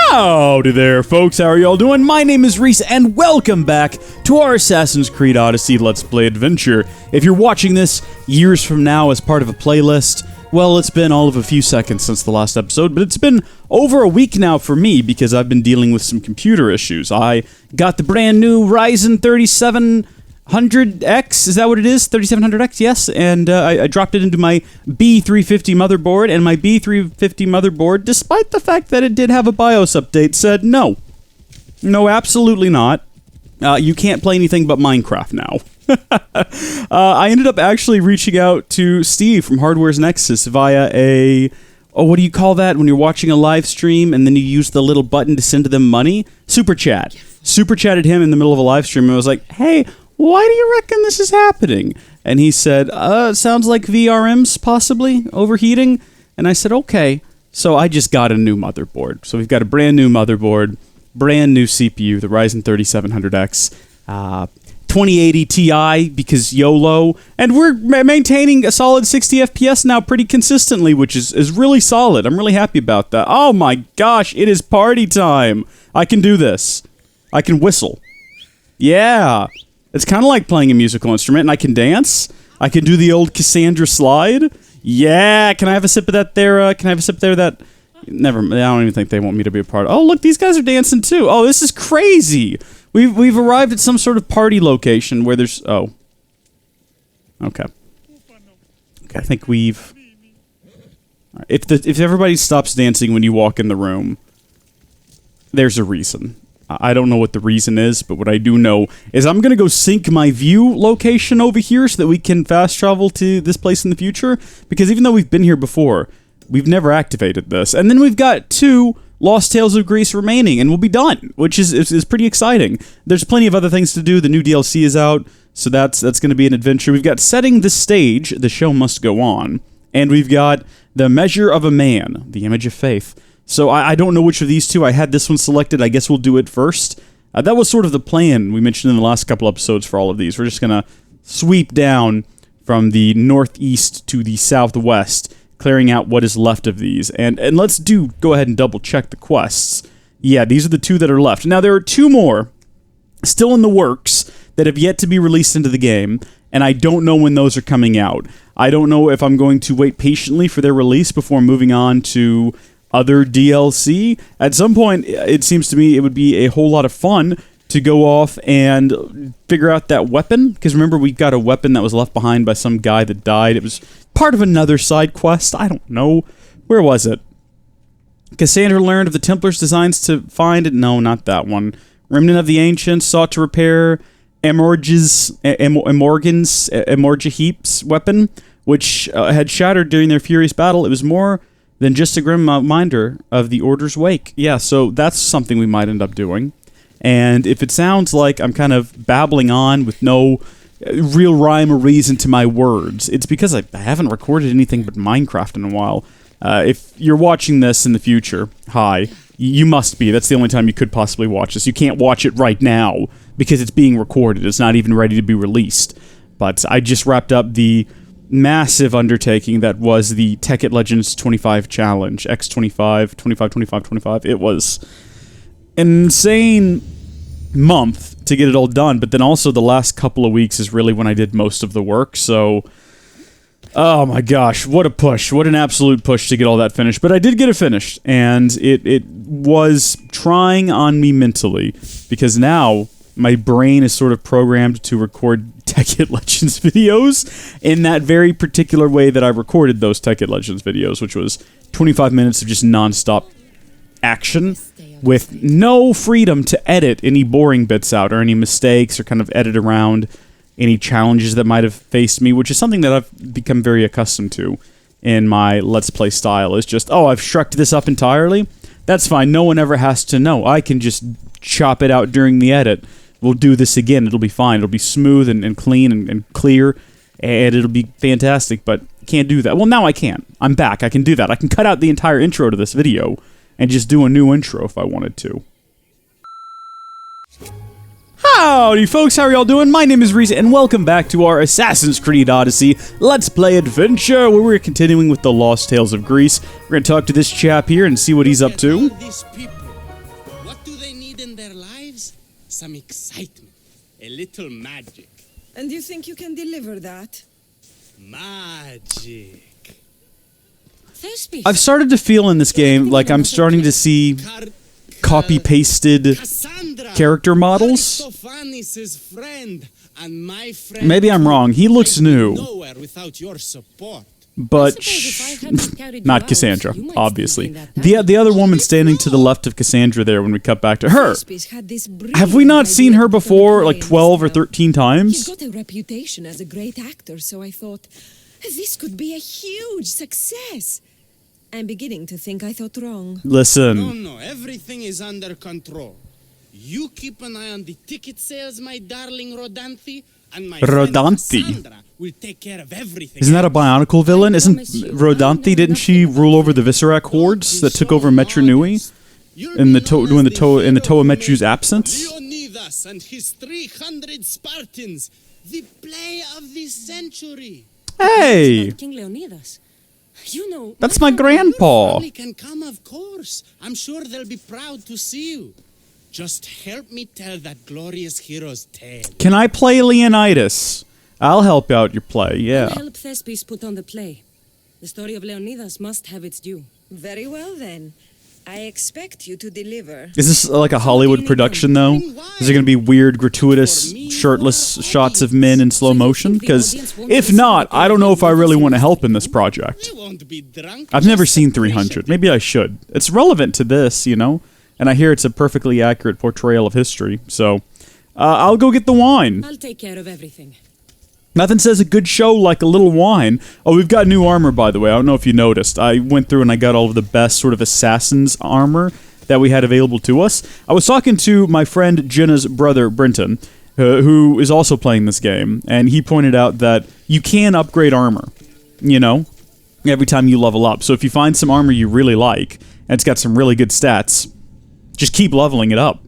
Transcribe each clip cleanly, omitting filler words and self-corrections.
Howdy there, folks. How are y'all doing? My name is Rees, and welcome back to our Assassin's Creed Odyssey Let's Play adventure. If you're watching this years from now as part of a playlist, well, it's been all of a few seconds since the last episode, but it's been over a week now for me because I've been dealing with some computer issues. I got the brand new Ryzen 3700X, is that what it is? 3700X, yes, and I dropped it into my B350 motherboard, and my B350 motherboard, despite the fact that it did have a BIOS update, said no. No, absolutely not. You can't play anything but Minecraft now. I ended up actually reaching out to Steve from Hardware's Nexus via a... Oh, what do you call that when you're watching a live stream and then you use the little button to send them money? Super chat. Super chatted him in the middle of a live stream and was like, hey, why do you reckon this is happening? And he said, sounds like VRM's possibly overheating. And I said, okay. So I just got a new motherboard. So we've got a brand new motherboard, brand new CPU, the Ryzen 3700X, 2080 Ti because YOLO, and we're maintaining a solid 60 FPS now pretty consistently, which is really solid. I'm really happy about that. Oh my gosh, it is party time. I can do this. I can whistle. Yeah. It's kind of like playing a musical instrument, and I can dance. I can do the old Cassandra slide. Yeah, can I have a sip of that there? Can I have a sip there? That... Never. I don't even think they want me to be a part of. Oh, look, these guys are dancing too. Oh, this is crazy. We've arrived at some sort of party location where there's... Oh. Okay. Okay, I think we've... Right. If everybody stops dancing when you walk in the room, there's a reason. I don't know what the reason is, but what I do know is I'm going to go sync my view location over here so that we can fast travel to this place in the future. Because even though we've been here before, we've never activated this. And then we've got 2 Lost Tales of Greece remaining, and we'll be done, which is pretty exciting. There's plenty of other things to do. The new DLC is out, so that's going to be an adventure. We've got Setting the Stage, The Show Must Go On, and we've got The Measure of a Man, The Image of Faith. So I don't know which of these 2. I had this one selected. I guess we'll do it first. That was sort of the plan we mentioned in the last couple episodes for all of these. We're just going to sweep down from the northeast to the southwest, clearing out what is left of these. And let's go ahead and double check the quests. Yeah, these are the 2 that are left. Now, there are 2 more still in the works that have yet to be released into the game, and I don't know when those are coming out. I don't know if I'm going to wait patiently for their release before moving on to other DLC. At some point, it seems to me it would be a whole lot of fun to go off and figure out that weapon, because remember, we got a weapon that was left behind by some guy that died. It was part of another side quest. I don't know. Where was it? Cassandra learned of the Templars' designs to find it. No, not that one. Remnant of the Ancients sought to repair Emorge's weapon, which had shattered during their furious battle. It was more than just a grim reminder of the Order's wake. Yeah, so that's something we might end up doing. And if it sounds like I'm kind of babbling on with no real rhyme or reason to my words, it's because I haven't recorded anything but Minecraft in a while. If you're watching this in the future, hi, you must be. That's the only time you could possibly watch this. You can't watch it right now because it's being recorded. It's not even ready to be released. But I just wrapped up the massive undertaking that was the Tekkit Legends 25 Challenge, X25, 25, 25, 25. It was an insane month to get it all done, but then also the last couple of weeks is really when I did most of the work, so... Oh my gosh, what a push. What an absolute push to get all that finished. But I did get it finished, and it was trying on me mentally, because now my brain is sort of programmed to record Tekkit Legends videos in that very particular way that I recorded those Tekkit Legends videos, which was 25 minutes of just non-stop action with no freedom to edit any boring bits out or any mistakes or kind of edit around any challenges that might have faced me, which is something that I've become very accustomed to in my Let's Play style. Is just, oh, I've shrucked this up entirely? That's fine. No one ever has to know. I can just chop it out during the edit. We'll do this again. It'll be fine. It'll be smooth and clean and clear, and it'll be fantastic, but can't do that. Well, now I can. I'm back. I can do that. I can cut out the entire intro to this video and just do a new intro if I wanted to. Howdy folks, how are y'all doing? My name is Rees, and welcome back to our Assassin's Creed Odyssey Let's Play Adventure, where we're continuing with the Lost Tales of Greece. We're going to talk to this chap here and see what he's up to. These people some excitement, a little magic. And you think you can deliver that? Magic. I've started to feel in this game like I'm starting to see copy-pasted character models. Aristophanes' friend and my friend. Maybe I'm wrong. He looks new. Nowhere without your support. But not Cassandra, obviously. The other woman standing to the left of Cassandra there when we cut back to her. Have we not seen her before like 12 or 13 times? He's got a reputation as a great actor, so I thought, this could be a huge success. I'm beginning to think I thought wrong. Listen. No, everything is under control. You keep an eye on the ticket sales, my darling Rodanthi, and my friend Cassandra will take care of everything. Isn't that a Bionicle villain? Isn't Rodanthi, didn't she rule over the Viscerac hordes that took over Metru Nui in the Toa Metru's absence? Leonidas and his 300 Spartans, the play of the century. Hey! King Leonidas. You know, that's my grandpa. Family can come, of course. I'm sure they'll be proud to see you. Just help me tell that glorious hero's tale. Can I play Leonidas? I'll help out your play, yeah. I'll help Thespis put on the play. The story of Leonidas must have its due. Very well, then. I expect you to deliver. Is this like a Hollywood production, though? Is there going to be weird, gratuitous, shirtless shots of men in slow motion? Because if not, I don't know if I really want to help in this project. I've never seen 300. Maybe I should. It's relevant to this, you know? And I hear it's a perfectly accurate portrayal of history. So, I'll go get the wine. I'll take care of everything. Nothing says a good show like a little wine. Oh, we've got new armor, by the way. I don't know if you noticed. I went through and I got all of the best sort of assassin's armor that we had available to us. I was talking to my friend Jenna's brother, Brenton, who is also playing this game, and he pointed out that you can upgrade armor, you know, every time you level up. So if you find some armor you really like, and it's got some really good stats, just keep leveling it up.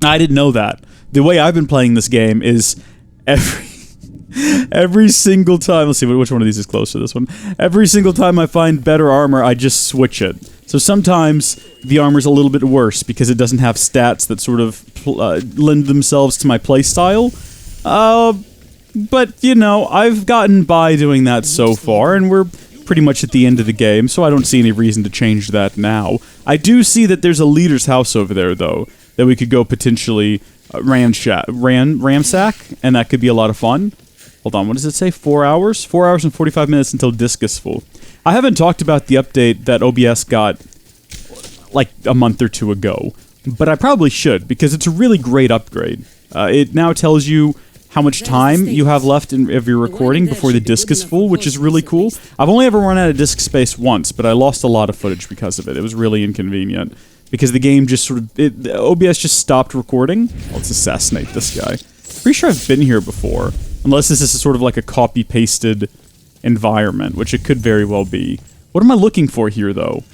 I didn't know that. The way I've been playing this game is every single time, let's see which one of these is close to this one. Every single time I find better armor, I just switch it. So sometimes the armor's a little bit worse because it doesn't have stats that sort of lend themselves to my playstyle. But, you know, I've gotten by doing that so far, and we're pretty much at the end of the game, so I don't see any reason to change that now. I do see that there's a leader's house over there, though, that we could go potentially ransack, and that could be a lot of fun. Hold on, what does it say? 4 hours? 4 hours and 45 minutes until disk is full. I haven't talked about the update that OBS got like a month or two ago, but I probably should, because it's a really great upgrade. It now tells you how much time you have left of your recording before the disk is full, which is really cool. I've only ever run out of disk space once, but I lost a lot of footage because of it. It was really inconvenient, because the game just sort of... OBS just stopped recording. Let's assassinate this guy. Pretty sure I've been here before. Unless this is sort of like a copy-pasted environment, which it could very well be. What am I looking for here, though?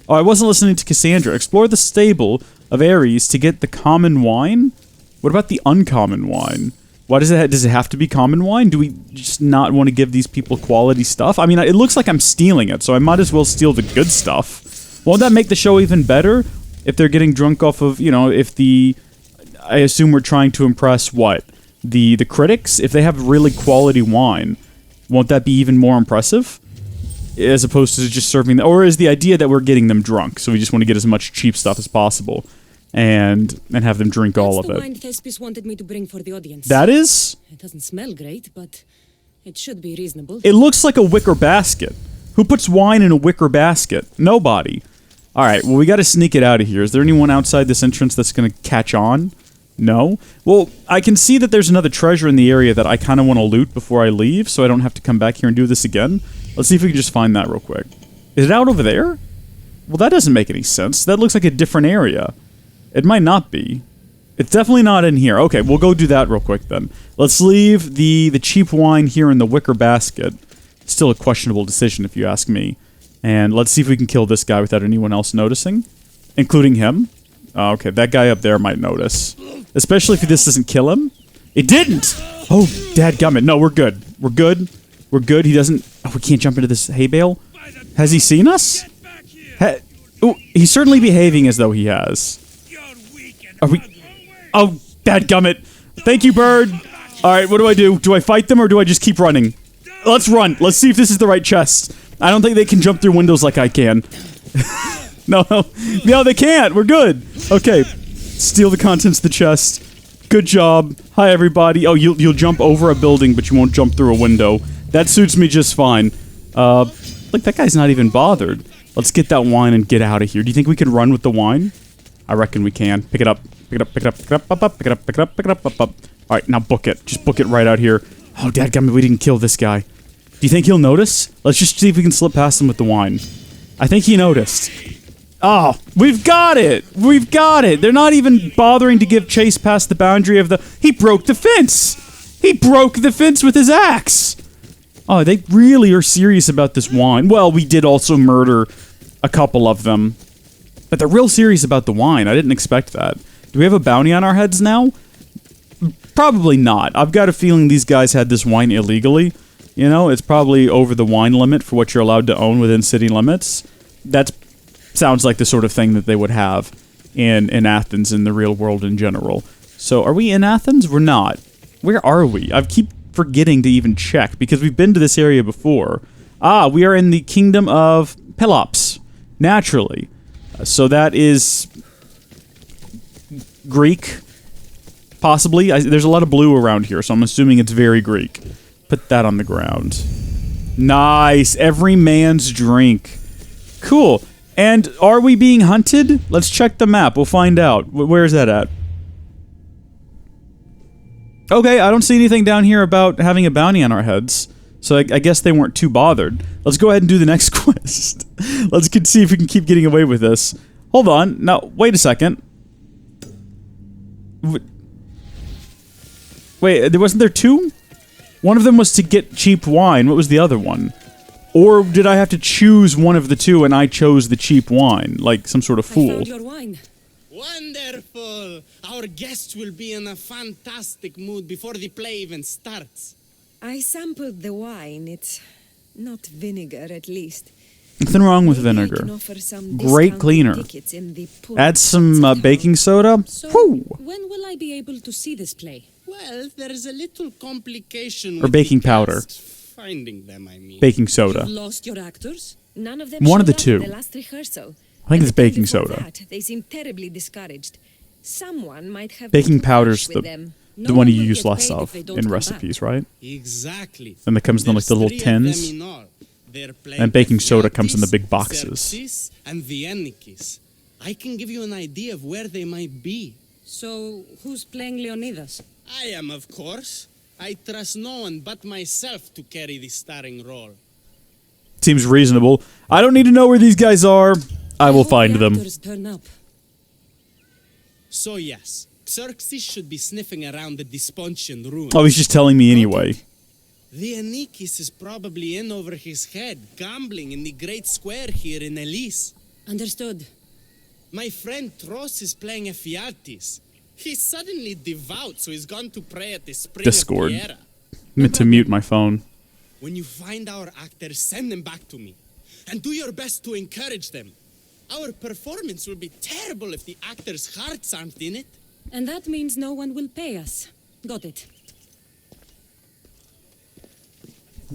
Oh, I wasn't listening to Cassandra. Explore the stable of Ares to get the common wine? What about the uncommon wine? Why does it have to be common wine? Do we just not want to give these people quality stuff? I mean, it looks like I'm stealing it, so I might as well steal the good stuff. Won't that make the show even better? If they're getting drunk off of, you know, if the... I assume we're trying to impress, what? The critics? If they have really quality wine, won't that be even more impressive? As opposed to just serving... Or is the idea that we're getting them drunk, so we just want to get as much cheap stuff as possible? And have them drink all of it. That's the wine Thespis wanted me to bring for the audience. That is? It doesn't smell great, but it should be reasonable. It looks like a wicker basket. Who puts wine in a wicker basket? Nobody. Alright, well, we gotta sneak it out of here. Is there anyone outside this entrance that's gonna catch on? No? Well, I can see that there's another treasure in the area that I kind of want to loot before I leave, so I don't have to come back here and do this again. Let's see if we can just find that real quick. Is it out over there? Well, that doesn't make any sense. That looks like a different area. It might not be. It's definitely not in here. Okay, we'll go do that real quick then. Let's leave the cheap wine here in the wicker basket. Still a questionable decision if you ask me. And let's see if we can kill this guy without anyone else noticing. Including him. Oh, okay, that guy up there might notice. Especially if this doesn't kill him. It didn't! Oh, dadgummit. No, we're good. We're good. We're good. He doesn't... Oh, we can't jump into this hay bale? Has he seen us? Ooh, he's certainly behaving as though he has. Are we... Oh, Dadgummit. Thank you, bird. Alright, what do? Do I fight them or do I just keep running? Let's run. Let's see if this is the right chest. I don't think they can jump through windows like I can. No, they can't. We're good. Okay. Steal the contents of the chest. Good job. Hi, everybody. Oh, you'll jump over a building, but you won't jump through a window. That suits me just fine. Look, that guy's not even bothered. Let's get that wine and get out of here. Do you think we can run with the wine? I reckon we can. Pick it up. Pick it up, pick it up, pick it up, up, pick it up, pick it up, pick it up, up. Alright, now book it. Just book it right out here. Oh, dadgummit, we didn't kill this guy. Do you think he'll notice? Let's just see if we can slip past him with the wine. I think he noticed. Oh, we've got it! We've got it! They're not even bothering to give chase past the boundary of the... He broke the fence! He broke the fence with his axe! Oh, they really are serious about this wine. Well, we did also murder a couple of them. But they're real serious about the wine. I didn't expect that. Do we have a bounty on our heads now? Probably not. I've got a feeling these guys had this wine illegally. You know, it's probably over the wine limit for what you're allowed to own within city limits. That sounds like the sort of thing that they would have in Athens, in the real world in general. So, are we in Athens? We're not. Where are we? I keep forgetting to even check, because we've been to this area before. Ah, we are in the kingdom of Pelops. Naturally. So that is... Greek. Possibly. There's a lot of blue around here, so I'm assuming it's very Greek. Put that on the ground. Nice. Every man's drink. Cool. And are we being hunted? Let's check the map. We'll find out. Where is that at? Okay, I don't see anything down here about having a bounty on our heads. So I guess they weren't too bothered. Let's go ahead and do the next quest. Let's see if we can keep getting away with this. Hold on. Now, wait a second. Wait, wasn't there two? One of them was to get cheap wine. What was the other one? Or did I have to choose one of the two and I chose the cheap wine? Like some sort of fool. I found your wine. Wonderful! Our guests will be in a fantastic mood before the play even starts. I sampled the wine. It's not vinegar, at least. Nothing wrong with vinegar. Great cleaner. Add some baking soda. So, Whew. when will I be able to see this play? Well, there is a little complication Or with baking the powder. cast. Finding them, I mean. Baking soda. You've lost your actors? None of them One of the showed up two. at the last rehearsal. I think And it's the time baking before soda. that, they seemed terribly discouraged. Someone might have Baking been too powder's harsh with them. the one you will use get less paid if of they don't in come recipes, back. right? Exactly. And that comes in like the little There's three of them tins. in all. They're playing And baking the soda comes in the Fifties, big boxes. Xerxes, and the Enikis. I can give you an idea of where they might be. So, who's playing Leonidas? I am, of course. I trust no one but myself to carry the starring role. Seems reasonable. I don't need to know where these guys are. I will hope find the them. actors turn up. So yes, Xerxes should be sniffing around the Despontian ruins. Oh, he's just telling me anyway. The Enikis is probably in over his head, gambling in the great square here in Elise. Understood. My friend Tros is playing Ephialtes. He's suddenly devout, so he's gone to pray at the spring Discord. of Piera. Meant to mute my phone. When you find our actors, send them back to me. And do your best to encourage them. Our performance will be terrible if the actors' hearts aren't in it. And that means no one will pay us. Got it.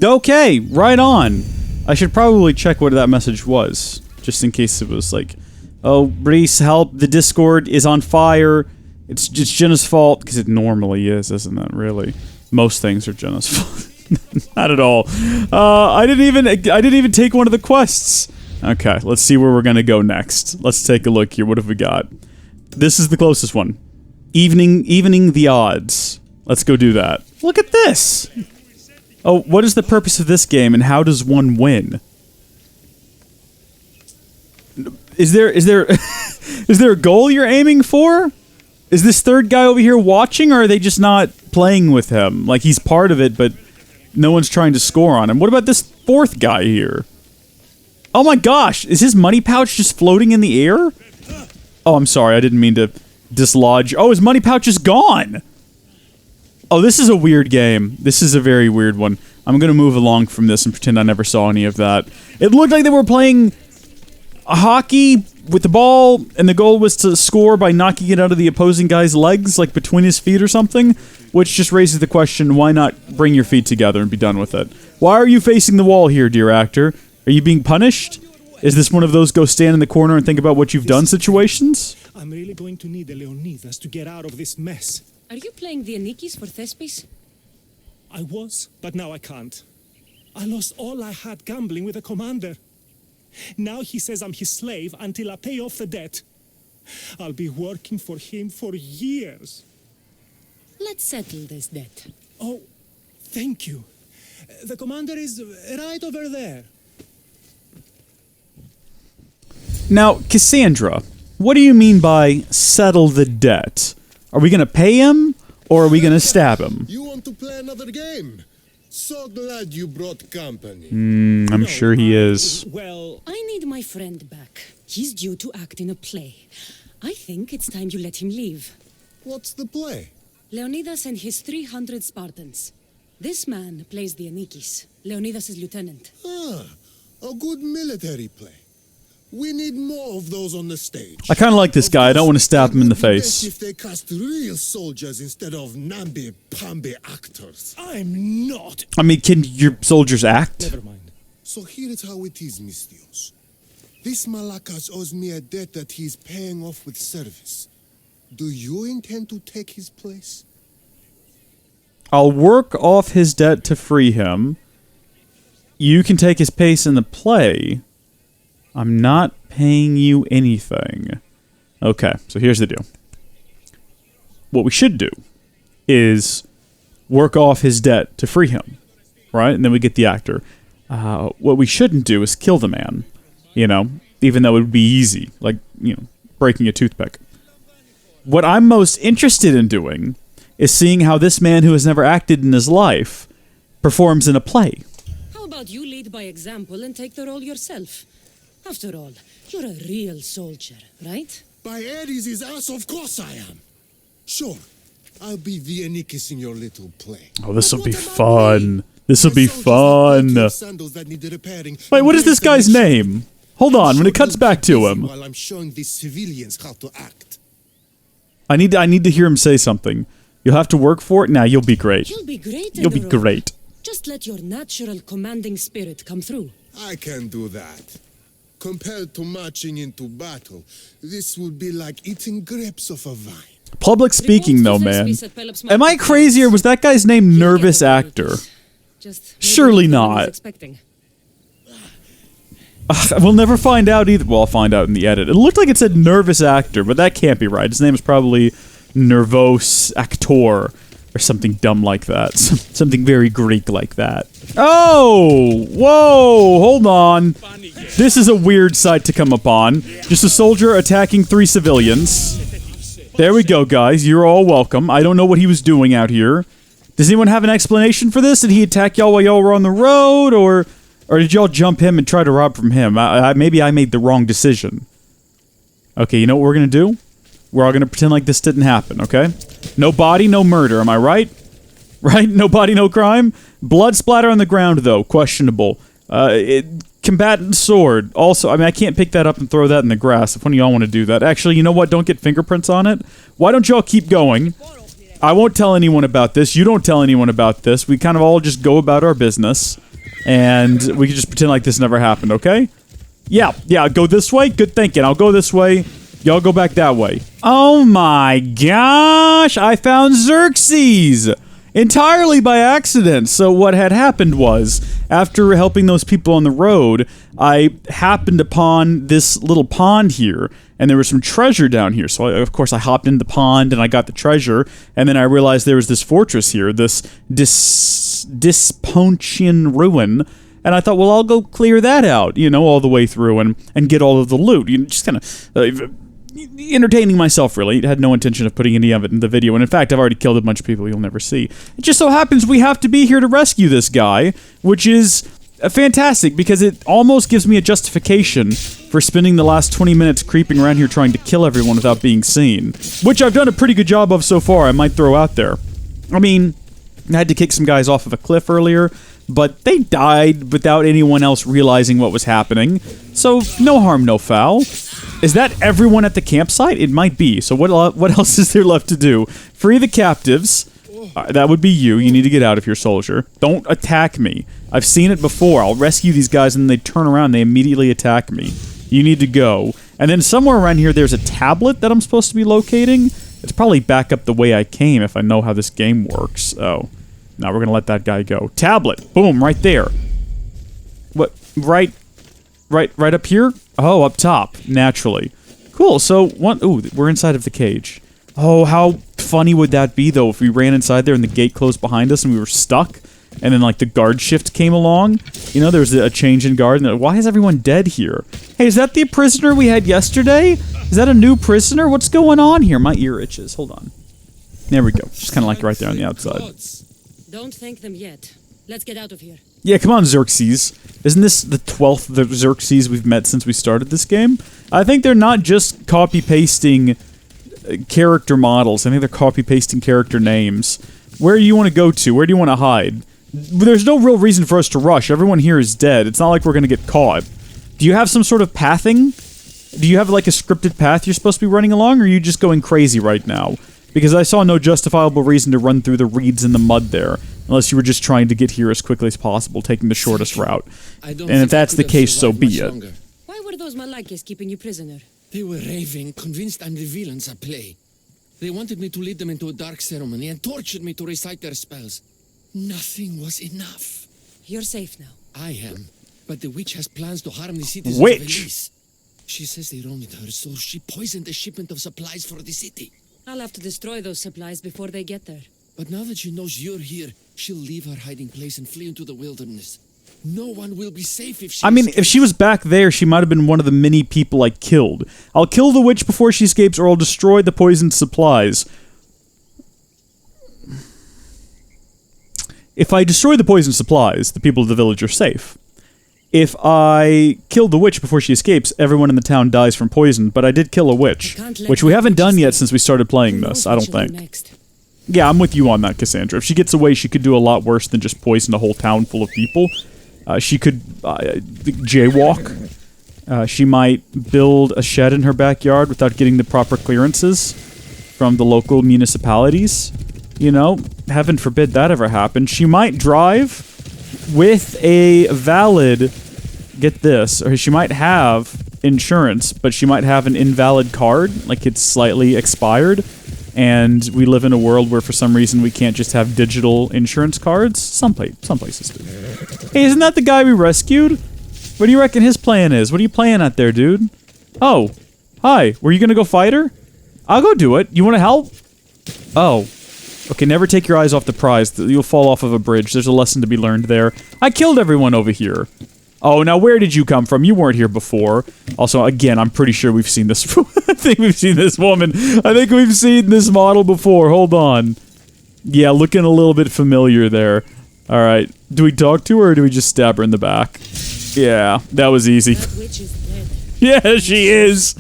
Okay, right on. I should probably check what that message was, just in case it was like, oh, Rees, help, the Discord is on fire. It's Jenna's fault, because it normally is, isn't it, really? Most things are Jenna's fault. Not at all. I didn't even take one of the quests. Okay, let's see where we're gonna go next. Let's take a look here. What have we got? This is the closest one. Evening the odds. Let's go do that. Look at this! Oh, what is the purpose of this game, and how does one win? Is there is there a goal you're aiming for? Is this third guy over here watching, or are they just not playing with him? Like, he's part of it, but no one's trying to score on him. What about this fourth guy here? Oh my gosh, is his money pouch just floating in the air? Oh, I'm sorry, I didn't mean to dislodge. Oh, his money pouch is gone! Oh, this is a weird game. This is a very weird one. I'm gonna move along from this and pretend I never saw any of that. It looked like they were playing hockey, with the ball, and the goal was to score by knocking it out of the opposing guy's legs, like between his feet or something, which just raises the question, why not bring your feet together and be done with it? Why are you facing the wall here, dear actor? Are you being punished? Is this one of those go stand in the corner and think about what you've done situations? I'm really going to need the Leonidas to get out of this mess. Are you playing the Anikis for Thespis? I was, but now I can't. I lost all I had gambling with the commander. Now he says I'm his slave until I pay off the debt. I'll be working for him for years. Let's settle this debt. Oh, thank you. The commander is right over there. Now, Cassandra, what do you mean by settle the debt? Are we going to pay him, or are we going to stab him? You want to play another game? So glad you brought company. I'm sure he is. Well, I need my friend back. He's due to act in a play. I think it's time you let him leave. What's the play? Leonidas and his 300 Spartans. This man plays the Anikis, Leonidas' lieutenant. Ah, a good military play. We need more of those on the stage. I kind of like this guy. I don't want to stab him in the face. If they cast real soldiers instead of namby-pamby actors. I'm not. I mean, can your soldiers act? Never mind. So here is how it is, Mistios. This Malakas owes me a debt that he's paying off with service. Do you intend to take his place? I'll work off his debt to free him. You can take his place in the play. I'm not paying you anything. Okay, so here's the deal. What we should do is work off his debt to free him, right? And then we get the actor. What we shouldn't do is kill the man, you know, even though it would be easy, like, you know, breaking a toothpick. What I'm most interested in doing is seeing how this man who has never acted in his life performs in a play. How about you lead by example and take the role yourself? After all, you're a real soldier, right? By Ares' ass, of course I am. Sure, I'll be the Anikis in your little play. Oh, this will But be what about fun. me? This will My be soldiers have plenty fun. of sandals that need repairing. Wait, what is And this guy's there's the name? Hold on, when it cuts back to him. While I'm showing these civilians how to act. I need to hear him say something. You'll have to work for it. Nah, you'll be great. You'll be great in You'll the be role. great. Just let your natural commanding spirit come through. I can do that. Compared to marching into battle, this would be like eating grapes off a vine. Public speaking, though, man. Thespis at Pelops Am I Market. crazy, or was that guy's name He'll Nervous get it Actor? Just Surely maybe what I was not. expecting. We'll never find out either. Well, I'll find out in the edit. It looked like it said Nervous Actor, but that can't be right. His name is probably Nervos Actor, or something dumb like that. Something very Greek like that. Oh! Whoa! Hold on. This is a weird sight to come upon. Just a soldier attacking 3 civilians. There we go, guys. You're all welcome. I don't know what he was doing out here. Does anyone have an explanation for this? Did he attack y'all while y'all were on the road, or did y'all jump him and try to rob from him? Maybe I made the wrong decision. Okay, you know what we're gonna do? We're all gonna pretend like this didn't happen, okay? No body, no murder, am I right? Right? No body, no crime? Blood splatter on the ground, though. Questionable. Combatant sword. Also, I mean, I can't pick that up and throw that in the grass if one of y'all want to do that. Actually, you know what? Don't get fingerprints on it. Why don't y'all keep going? I won't tell anyone about this. You don't tell anyone about this. We kind of all just go about our business. And we can just pretend like this never happened, okay? Yeah, go this way. Good thinking. I'll go this way. Y'all go back that way. Oh my gosh! I found Xerxes! Entirely by accident. So what had happened was, after helping those people on the road, I happened upon this little pond here, and there was some treasure down here. So of course I hopped into the pond and I got the treasure, and then I realized there was this fortress here, this Dyspontian ruin. And I thought, well, I'll go clear that out, you know, all the way through and get all of the loot. You know, just kind of entertaining myself, really. Had no intention of putting any of it in the video. And in fact, I've already killed a bunch of people you'll never see. It just so happens we have to be here to rescue this guy, which is fantastic because it almost gives me a justification for spending the last 20 minutes creeping around here trying to kill everyone without being seen. Which I've done a pretty good job of so far, I might throw out there. I mean, I had to kick some guys off of a cliff earlier, but they died without anyone else realizing what was happening. So, no harm, no foul. Is that everyone at the campsite? It might be. So what else is there left to do? Free the captives. That would be you. You need to get out of here, soldier. Don't attack me. I've seen it before. I'll rescue these guys and they turn around and they immediately attack me. You need to go. And then somewhere around here there's a tablet that I'm supposed to be locating. It's probably back up the way I came if I know how this game works. Oh. Now we're going to let that guy go. Tablet. Boom, right there. What? Right up here? Oh, up top, naturally. Cool, so, ooh, we're inside of the cage. Oh, how funny would that be, though, if we ran inside there and the gate closed behind us and we were stuck, and then, like, the guard shift came along? You know, there was a change in guard, and why is everyone dead here? Hey, is that the prisoner we had yesterday? Is that a new prisoner? What's going on here? My ear itches. Hold on. There we go. Just kind of like right there on the outside. Don't thank them yet. Let's get out of here. Yeah, come on, Xerxes. Isn't this the 12th Xerxes we've met since we started this game? I think they're not just copy-pasting character models. I think they're copy-pasting character names. Where do you want to go to? Where do you want to hide? There's no real reason for us to rush. Everyone here is dead. It's not like we're going to get caught. Do you have some sort of pathing? Do you have, like, a scripted path you're supposed to be running along, or are you just going crazy right now? Because I saw no justifiable reason to run through the reeds and the mud there. Unless you were just trying to get here as quickly as possible, taking the shortest route. And if that's the case, so be it. Why were those Malakis keeping you prisoner? They were raving, convinced I'm the villains at play. They wanted me to lead them into a dark ceremony and tortured me to recite their spells. Nothing was enough. You're safe now. I am, but the witch has plans to harm the citizens of Rees. She says they wronged her, so she poisoned the shipment of supplies for the city. I'll have to destroy those supplies before they get there. But now that she knows you're here, she'll leave her hiding place and flee into the wilderness. No one will be safe if she escapes. If she was back there, she might have been one of the many people I killed. I'll kill the witch before she escapes, or I'll destroy the poisoned supplies. If I destroy the poisoned supplies, the people of the village are safe. If I kill the witch before she escapes, everyone in the town dies from poison, but I did kill a witch, which we haven't done yet since we started playing this, I don't think. Yeah, I'm with you on that, Cassandra. If she gets away, she could do a lot worse than just poison a whole town full of people. She could jaywalk. She might build a shed in her backyard without getting the proper clearances from the local municipalities. You know, heaven forbid that ever happened. She might drive with a valid, get this, or she might have insurance, but she might have an invalid card, like it's slightly expired, and we live in a world where for some reason we can't just have digital insurance cards. Some places do. Hey, isn't that the guy we rescued? What do you reckon his plan is? What are you playing at there, dude? Oh, hi, were you gonna go fight her? I'll go do it. You wanna help? Oh. Okay, never take your eyes off the prize. You'll fall off of a bridge. There's a lesson to be learned there. I killed everyone over here. Oh, now where did you come from? You weren't here before. Also, again, I'm pretty sure we've seen this. I think we've seen this woman. I think we've seen this model before. Hold on. Yeah, looking a little bit familiar there. Alright. Do we talk to her or do we just stab her in the back? Yeah, that was easy. That witch is dead. Yeah, she is.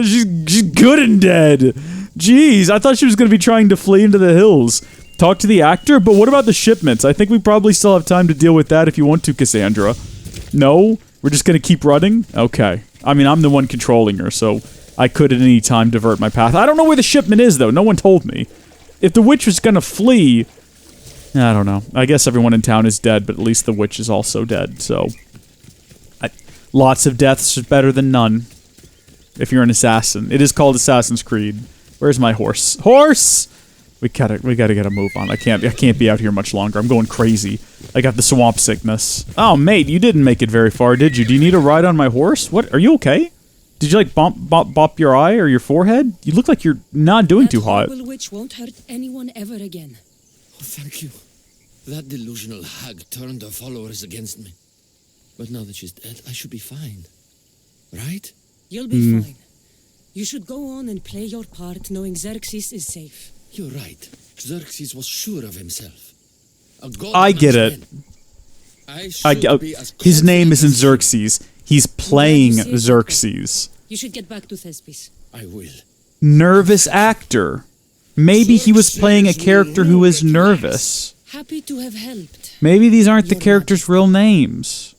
She's good and dead. Jeez, I thought she was going to be trying to flee into the hills. Talk to the actor? But what about the shipments? I think we probably still have time to deal with that if you want to, Cassandra. No? We're just going to keep running? Okay. I mean, I'm the one controlling her, so I could at any time divert my path. I don't know where the shipment is, though. No one told me. If the witch was going to flee... I don't know. I guess everyone in town is dead, but at least the witch is also dead, so... Lots of deaths is better than none. If you're an assassin. It is called Assassin's Creed. Where's my horse? Horse! We gotta get a move on. I can't be out here much longer. I'm going crazy. I got the swamp sickness. Oh, mate, you didn't make it very far, did you? Do you need a ride on my horse? What? Are you okay? Did you, like, bop your eye or your forehead? You look like you're not doing too hot. That horrible witch won't hurt anyone ever again. Oh, thank you. That delusional hag turned her followers against me. But now that she's dead, I should be fine. Right? You'll be fine. You should go on and play your part knowing Xerxes is safe. You're right. Xerxes was sure of himself. I get it. His name isn't Xerxes. He's playing Xerxes. You should get back to Thespis. I will. Nervous actor. Maybe he was playing a character who is nervous. Happy to have helped. Maybe these aren't the characters' real names.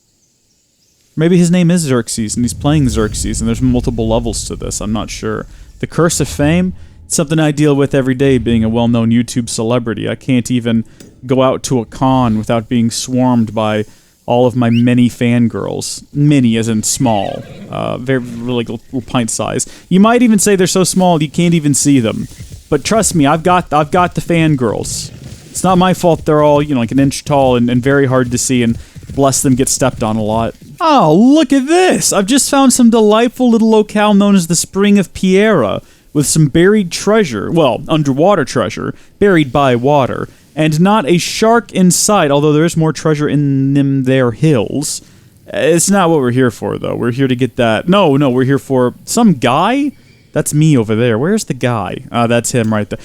Maybe his name is Xerxes, and he's playing Xerxes, and there's multiple levels to this. I'm not sure. The Curse of Fame? It's something I deal with every day being a well-known YouTube celebrity. I can't even go out to a con without being swarmed by all of my many fangirls. Many as in small. Very, really little pint size. You might even say they're so small you can't even see them. But trust me, I've got the fangirls. It's not my fault they're all, like an inch tall and very hard to see, and bless them, get stepped on a lot. Oh, look at this! I've just found some delightful little locale known as the Spring of Piera, with some buried treasure, well, underwater treasure, buried by water, and not a shark in sight, although there is more treasure in them there hills. It's not what we're here for, though. We're here to get that... No, we're here for some guy? That's me over there. Where's the guy? That's him right there.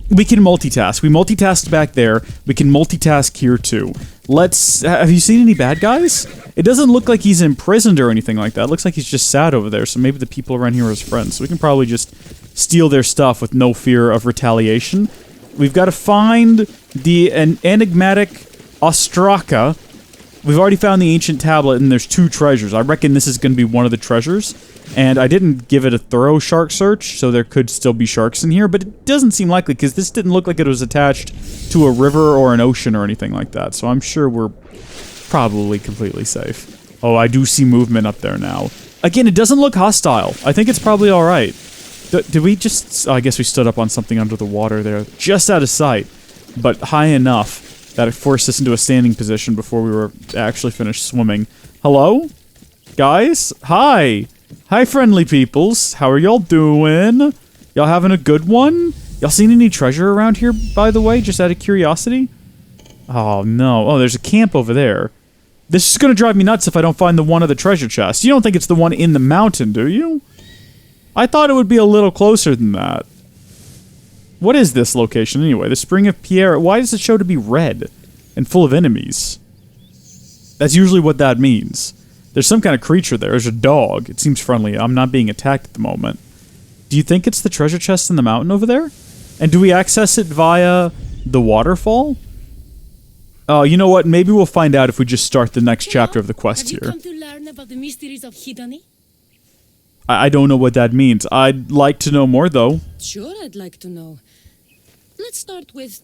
We can multitask. We multitasked back there. We can multitask here, too. Have you seen any bad guys? It doesn't look like he's imprisoned or anything like that. It looks like he's just sat over there, so maybe the people around here are his friends. So we can probably just steal their stuff with no fear of retaliation. We've got to find an enigmatic ostraka. We've already found the ancient tablet, and there's 2 treasures. I reckon this is going to be one of the treasures. And I didn't give it a thorough shark search, so there could still be sharks in here, but it doesn't seem likely, because this didn't look like it was attached to a river or an ocean or anything like that, so I'm sure we're probably completely safe. Oh, I do see movement up there now. Again, it doesn't look hostile. I think it's probably alright. Did we just... Oh, I guess we stood up on something under the water there, just out of sight, but high enough that it forced us into a standing position before we were actually finished swimming. Hello? Guys? Hi! Hi, friendly peoples. How are y'all doing? Y'all having a good one? Y'all seen any treasure around here, by the way, just out of curiosity? Oh, no. Oh, there's a camp over there. This is gonna drive me nuts if I don't find the one of the treasure chests. You don't think it's the one in the mountain, do you? I thought it would be a little closer than that. What is this location, anyway? The Spring of Pierre. Why does it show to be red and full of enemies? That's usually what that means. There's some kind of creature there. There's a dog. It seems friendly. I'm not being attacked at the moment. Do you think it's the treasure chest in the mountain over there? And do we access it via the waterfall? Oh, you know what? Maybe we'll find out if we just start the next chapter of the quest here. Have you come to learn about the mysteries of Hidani? I don't know what that means. I'd like to know more, though. Sure, I'd like to know. Let's start with...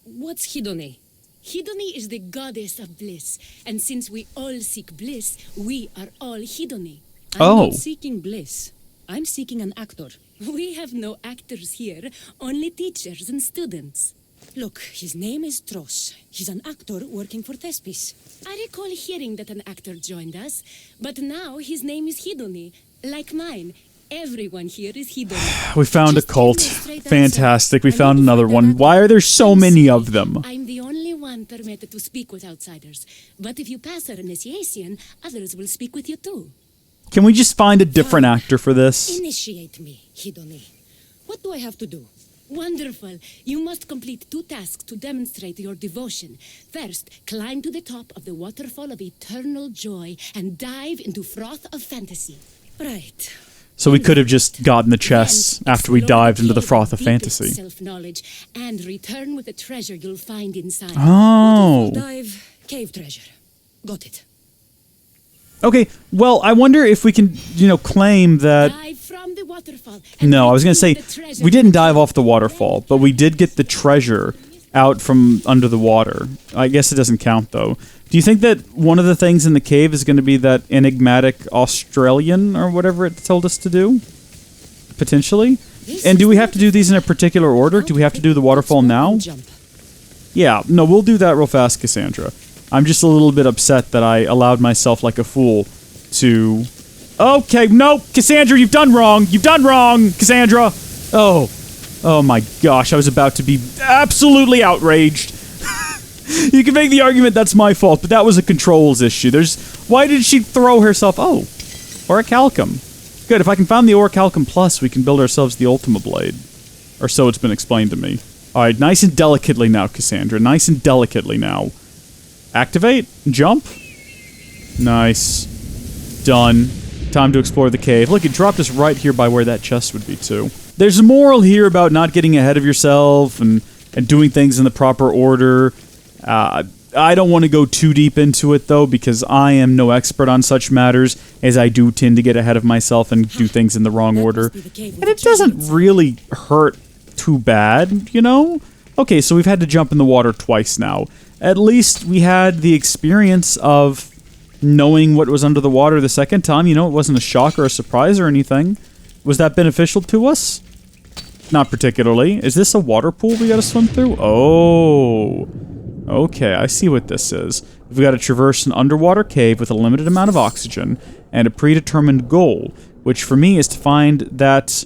What's Hidani? Hidani is the goddess of bliss, and since we all seek bliss, we are all Hidani. I'm not seeking bliss. I'm seeking an actor. We have no actors here, only teachers and students. Look, his name is Tros. He's an actor working for Thespis. I recall hearing that an actor joined us, but now his name is Hidani, like mine. Everyone here is Hidani. We found a cult. Fantastic. We found another one. Why are there so many of them? I'm the only one permitted to speak with outsiders. But if you pass our initiation, others will speak with you too. Can we just find a different actor for this? Initiate me, Hidani. What do I have to do? Wonderful. You must complete 2 tasks to demonstrate your devotion. First, climb to the top of the waterfall of eternal joy and dive into froth of fantasy. Right. So we could have just gotten the chests after we dived into the froth of fantasy. Self-knowledge and return with the treasure you'll find inside. Oh. Dive, cave treasure. Got it. Okay, well, I wonder if we can, claim that... Dive from the waterfall. No, I was going to say, we didn't dive off the waterfall, but we did get the treasure out from under the water. I guess it doesn't count, though. Do you think that one of the things in the cave is going to be that enigmatic Australian or whatever it told us to do? Potentially? And do we have to do these in a particular order? Do we have to do the waterfall now? Yeah, no, we'll do that real fast, Cassandra. I'm just a little bit upset that I allowed myself like a fool to... Okay, no, Cassandra, you've done wrong. You've done wrong, Cassandra. Oh my gosh, I was about to be absolutely outraged. You can make the argument that's my fault, but that was a controls issue. Why did she throw herself? Oh, Orichalcum. Good, if I can find the Orichalcum Plus, we can build ourselves the Ultima Blade. Or so it's been explained to me. Alright, nice and delicately now, Cassandra. Nice and delicately now. Activate. Jump. Nice. Done. Time to explore the cave. Look, it dropped us right here by where that chest would be, too. There's a moral here about not getting ahead of yourself and and doing things in the proper order. I don't want to go too deep into it, though, because I am no expert on such matters, as I do tend to get ahead of myself and do things in the wrong order. And it doesn't really hurt too bad, you know? Okay, so we've had to jump in the water twice now. At least we had the experience of knowing what was under the water the second time. You know, it wasn't a shock or a surprise or anything. Was that beneficial to us? Not particularly. Is this a water pool we gotta swim through? Oh... Okay, I see what this is. We've got to traverse an underwater cave with a limited amount of oxygen and a predetermined goal, which for me is to find that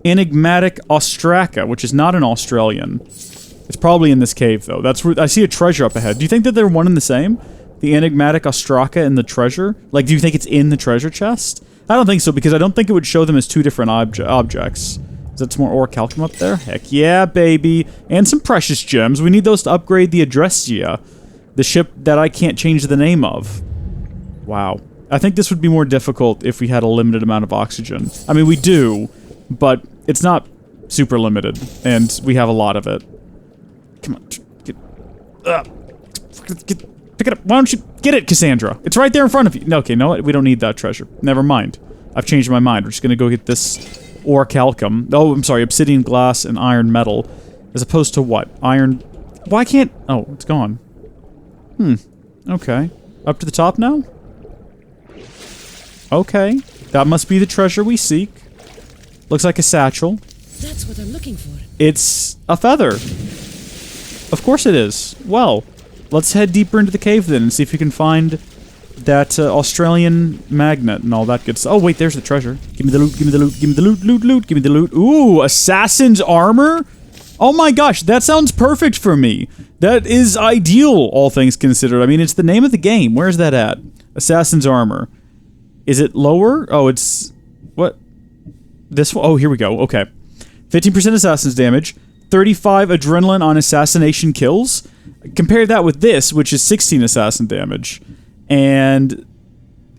enigmatic ostraka, which is not an Australian. It's probably in this cave, though. That's where I see a treasure up ahead. Do you think that they're one and the same? The enigmatic ostraka and the treasure? Like, do you think it's in the treasure chest? I don't think so, because I don't think it would show them as two different objects. Is that some more orichalcum up there? Heck yeah, baby. And some precious gems. We need those to upgrade the Adrestia, the ship that I can't change the name of. Wow. I think this would be more difficult if we had a limited amount of oxygen. I mean, we do, but it's not super limited, and we have a lot of it. Come on. Pick it up. Why don't you get it, Cassandra? It's right there in front of you. No, okay, no, we don't need that treasure. Never mind. I've changed my mind. We're just gonna go get this... orichalcum. Oh, I'm sorry, obsidian, glass, and iron metal. As opposed to what? Iron... Why can't... Oh, it's gone. Okay. Up to the top now? Okay. That must be the treasure we seek. Looks like a satchel. That's what I'm looking for. It's a feather. Of course it is. Well, let's head deeper into the cave then and see if we can find... that Australian magnet and all that good stuff. Oh, wait, there's the treasure. Give me the loot, give me the loot, give me the loot, give me the loot. Ooh, assassin's armor? Oh my gosh, that sounds perfect for me. That is ideal, all things considered. I mean, it's the name of the game. Where's that at? Assassin's armor. Is it lower? Oh, it's... What? This one? Oh, here we go. Okay. 15% assassin's damage. 35 adrenaline on assassination kills. Compare that with this, which is 16 assassin damage. And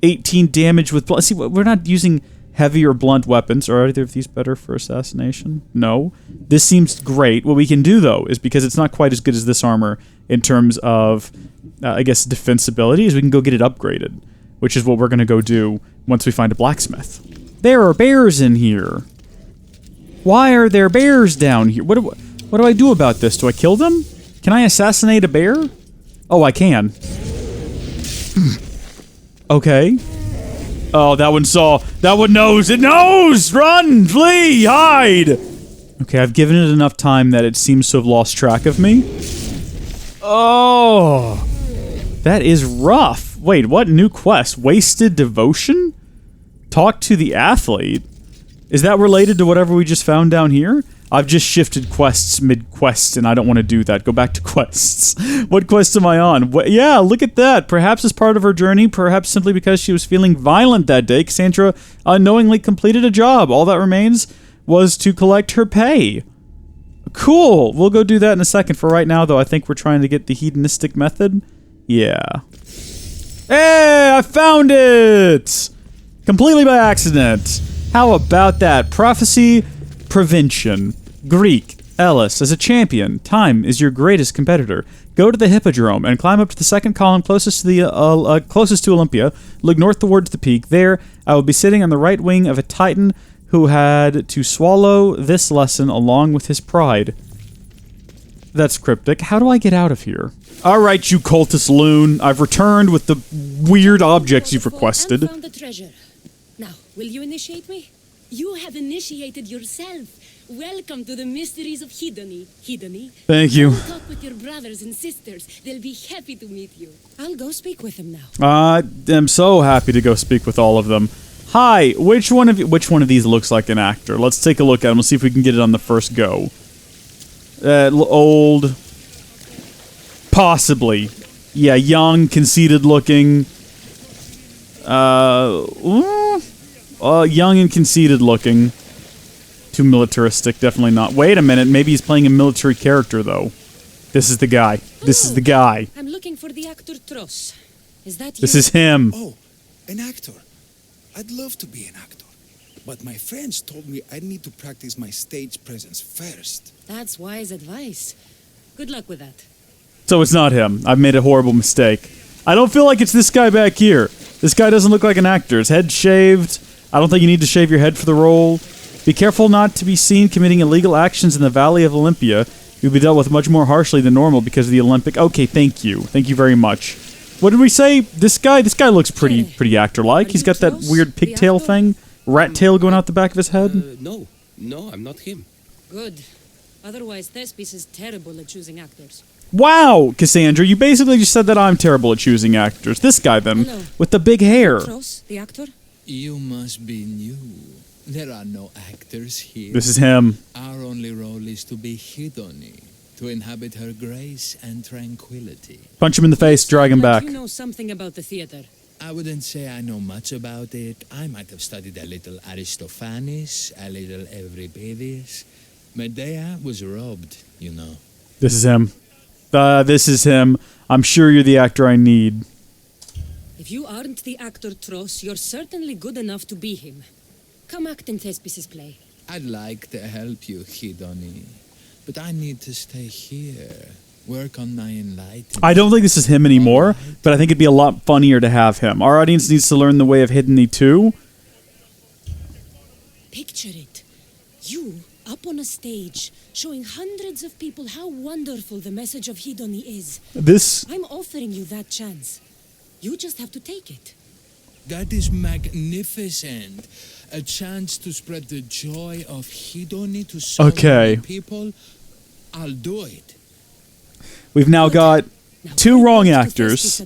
18 damage with blunt. See, we're not using heavy or blunt weapons. Are either of these better for assassination? No. This seems great. What we can do, though, is because it's not quite as good as this armor in terms of, I guess, defensibility, is we can go get it upgraded, which is what we're going to go do once we find a blacksmith. There are bears in here. Why are there bears down here? What do I do about this? Do I kill them? Can I assassinate a bear? Oh, I can. Okay. Oh, that one saw. That one knows. It knows! Run! Flee! Hide! Okay, I've given it enough time that it seems to have lost track of me. Oh! That is rough. Wait, what new quest? Wasted devotion? Talk to the athlete? Is that related to whatever we just found down here? I've just shifted quests mid-quest, and I don't want to do that. Go back to quests. What quest am I on? Yeah, look at that. Perhaps as part of her journey, perhaps simply because she was feeling violent that day, Cassandra unknowingly completed a job. All that remains was to collect her pay. Cool. We'll go do that in a second. For right now, though, I think we're trying to get the hedonistic method. Yeah. Hey, I found it! Completely by accident. How about that? Prophecy... Prevention. Greek. Ellis. As a champion, time is your greatest competitor. Go to the Hippodrome and climb up to the second column closest to Olympia. Look north towards the peak. There, I will be sitting on the right wing of a titan who had to swallow this lesson along with his pride. That's cryptic. How do I get out of here? Alright, you cultist loon. I've returned with the weird objects you've requested. I found the treasure. Now, will you initiate me? You have initiated yourself. Welcome to the mysteries of Hedony. Hedony. Thank you. Talk with your brothers and sisters. They'll be happy to meet you. I'll go speak with him now. I am so happy to go speak with all of them. Hi, which one of these looks like an actor? Let's take a look at him. We'll see if we can get it on the first go. Old. Possibly. Yeah, young, conceited looking. Young and conceited looking. Too militaristic, definitely not. Wait a minute, maybe he's playing a military character, though. This is the guy. This is the guy. I'm looking for the actor Tross. Is that you? This is him. Oh, an actor. I'd love to be an actor. But my friends told me I need to practice my stage presence first. That's wise advice. Good luck with that. So it's not him. I've made a horrible mistake. I don't feel like it's this guy back here. This guy doesn't look like an actor. His head's shaved. I don't think you need to shave your head for the role. Be careful not to be seen committing illegal actions in the Valley of Olympia. You'll be dealt with much more harshly than normal because of the Olympic... Okay, thank you. Thank you very much. What did we say? This guy looks pretty actor-like. He's got that weird pigtail thing. Rat tail going out the back of his head. No, I'm not him. Good. Otherwise, Thespis is terrible at choosing actors. Wow, Cassandra, you basically just said that I'm terrible at choosing actors. This guy, then, Hello. with the big hair. Tros, the actor? You must be new. There are no actors here. This is him. Our only role is to be Hidoni, to inhabit her grace and tranquility. Punch him in the face, drag him back. You know something about the theater. I wouldn't say I know much about it. I might have studied a little Aristophanes, a little Euripides. Medea was robbed, you know. This is him. This is him. I'm sure you're the actor I need. If you aren't the actor Tros, you're certainly good enough to be him. Come act in Thespis' play. I'd like to help you, Hidoni, but I need to stay here, work on my enlightenment. I don't think this is him anymore, but I think it'd be a lot funnier to have him. Our audience needs to learn the way of Hidoni too. Picture it. You, up on a stage, showing hundreds of people how wonderful the message of Hidoni is. This... I'm offering you that chance. You just have to take it. That is magnificent. A chance to spread the joy of Hidoni to so many people. I'll do it. We've now got two wrong actors,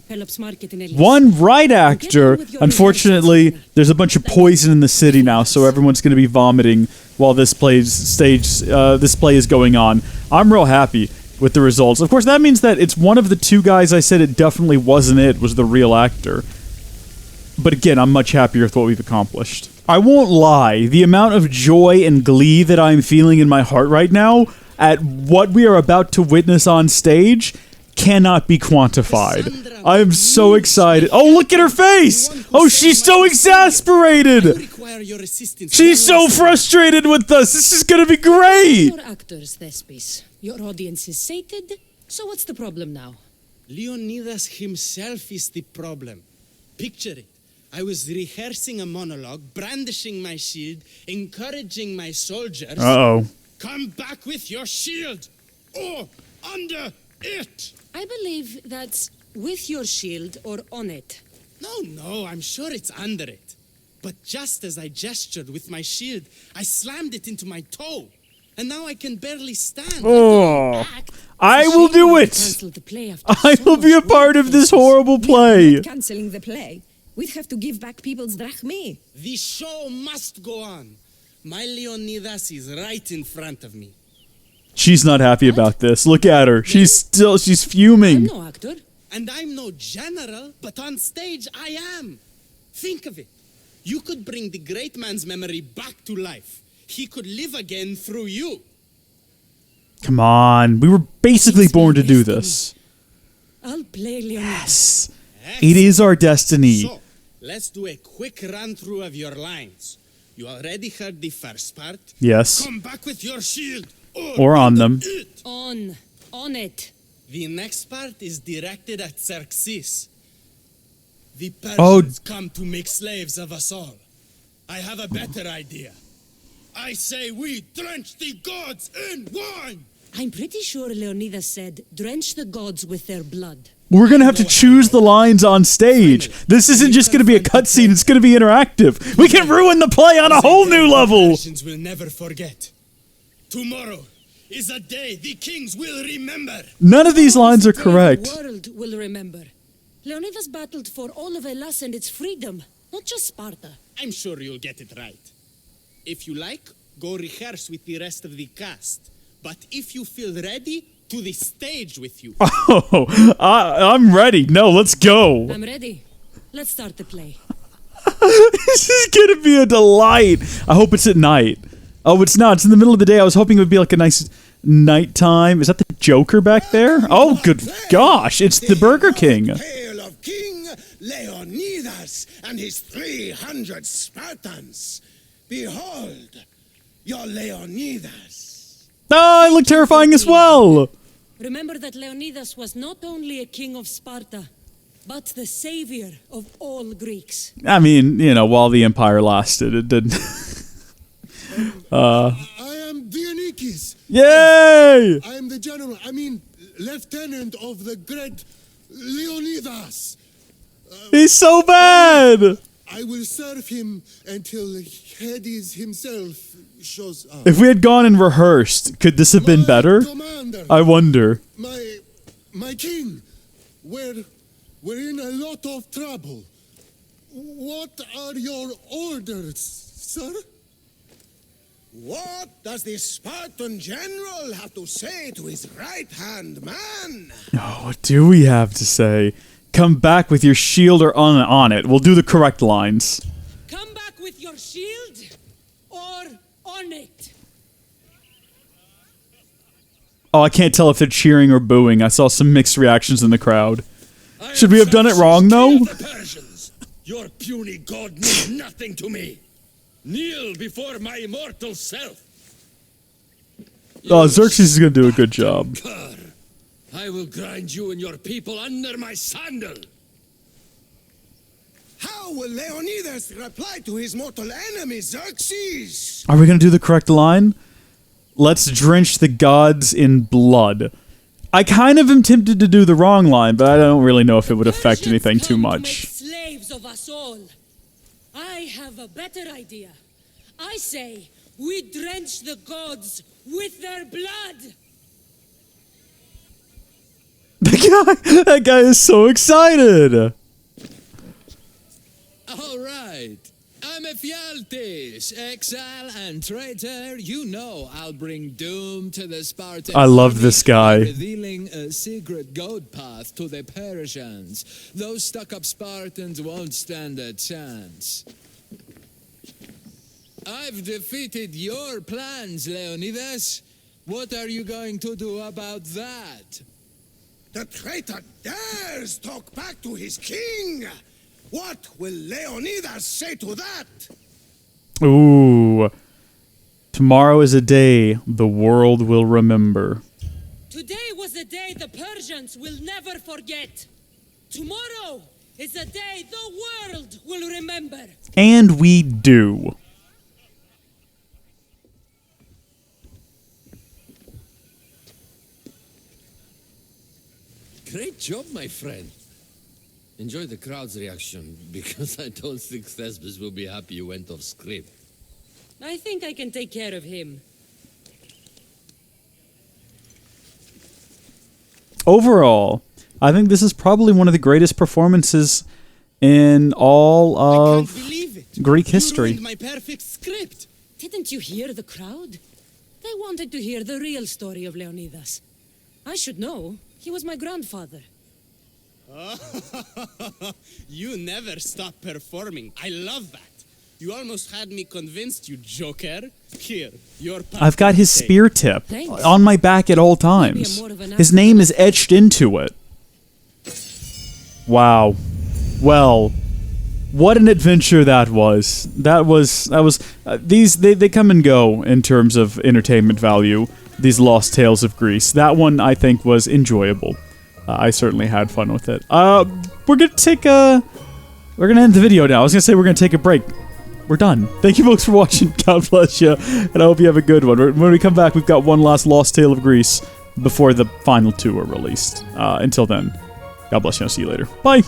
one right actor. Unfortunately, there's a bunch of poison in the city now, so everyone's going to be vomiting while this play is going on. I'm real happy with the results. Of course, that means that it's one of the two guys I said it definitely wasn't was the real actor. But again, I'm much happier with what we've accomplished. I won't lie, the amount of joy and glee that I'm feeling in my heart right now at what we are about to witness on stage cannot be quantified. I am so excited. Oh, look at her face! Oh, she's so exasperated! She's so frustrated with us! This is gonna be great! Your actors, Thespis. Your audience is sated, so what's the problem now? Leonidas himself is the problem. Picture it. I was rehearsing a monologue, brandishing my shield, encouraging my soldiers. Uh-oh. Come back with your shield! Or under it! I believe that's with your shield or on it. No, I'm sure it's under it. But just as I gestured with my shield, I slammed it into my toe. And now I can barely stand. Oh, I will do it! I will be a part of this horrible play. Canceling the play. We'd have to give back people's drachmae. The show must go on. My Leonidas is right in front of me. She's not happy about this. Look at her. She's fuming. I'm no actor. And I'm no general, but on stage I am. Think of it. You could bring the great man's memory back to life. He could live again through you. Come on. We were basically born to do this. I'll play Leonidas. Yes. It is our destiny. So, let's do a quick run-through of your lines. You already heard the first part. Yes. Come back with your shield. Or on them. It. On it. The next part is directed at Xerxes. The Persians come to make slaves of us all. I have a better idea. I say we drench the gods in wine! I'm pretty sure Leonidas said, drench the gods with their blood. We're going to have to choose the lines on stage. This isn't just going to be a cutscene, it's going to be interactive. We can ruin the play on a whole new level! Persians will never forget. Tomorrow is a day the kings will remember. None of these lines are correct. The world will remember. Leonidas battled for all of Hellas and its freedom, not just Sparta. I'm sure you'll get it right. If you like, go rehearse with the rest of the cast. But if you feel ready, to the stage with you. Oh, I'm ready. No, let's go. I'm ready. Let's start the play. This is going to be a delight. I hope it's at night. Oh, it's not. It's in the middle of the day. I was hoping it would be like a nice nighttime. Is that the Joker back there? Oh, good gosh. It's the Burger King. Tale of King Leonidas and his 300 Spartans. Behold, your Leonidas. Oh, I look terrifying as well. Remember that Leonidas was not only a king of Sparta, but the savior of all Greeks. I mean, you know, while the empire lasted, it didn't. I am Dionysus. Yay! I am the general, lieutenant of the great Leonidas. He's so bad! I will serve him until Hades himself shows up. If we had gone and rehearsed, could this have been better? Commander, I wonder. my king, we're in a lot of trouble. What are your orders, sir? What does the Spartan general have to say to his right-hand man? Oh, what do we have to say? Come back with your shield or on it. We'll do the correct lines. Come back with your shield or on it. Oh, I can't tell if they're cheering or booing. I saw some mixed reactions in the crowd. Should we have done it wrong, though? The Persians. Your puny god means nothing to me. Kneel before my immortal self. Oh, Xerxes is going to do a good job. Cur. I will grind you and your people under my sandal. How will Leonidas reply to his mortal enemy, Xerxes? Are we going to do the correct line? Let's drench the gods in blood. I kind of am tempted to do the wrong line, but I don't really know if it would affect anything too much. Slaves of us all. I have a better idea. I say we drench the gods with their blood. That guy is so excited. All right. I'm Ephialtes, exile and traitor. You know I'll bring doom to the Spartans. I love this guy. Revealing a secret goat path to the Persians. Those stuck-up Spartans won't stand a chance. I've defeated your plans, Leonidas. What are you going to do about that? The traitor dares talk back to his king. What will Leonidas say to that? Ooh. Tomorrow is a day the world will remember. Today was a day the Persians will never forget. Tomorrow is a day the world will remember. And we do. Great job, my friend. Enjoy the crowd's reaction, because I don't think Thesbis will be happy you went off script. I think I can take care of him. Overall, I think this is probably one of the greatest performances in all of Greek history. My perfect script. Didn't you hear the crowd? They wanted to hear the real story of Leonidas. I should know. He was my grandfather. You never stop performing. I love that. You almost had me convinced, you joker. Here, your I've got his spear tip Thanks. on my back at all times. more of an His name is etched into it. Wow. Well, what an adventure that was. They come and go in terms of entertainment value, these Lost Tales of Greece. That one, I think, was enjoyable. I certainly had fun with it. We're gonna end the video now. I was gonna say we're gonna take a break. We're done. Thank you folks for watching. God bless you, and I hope you have a good one. When we come back, we've got one last Lost Tale of Greece before the final two are released. Until then, God bless you. I'll see you later. Bye.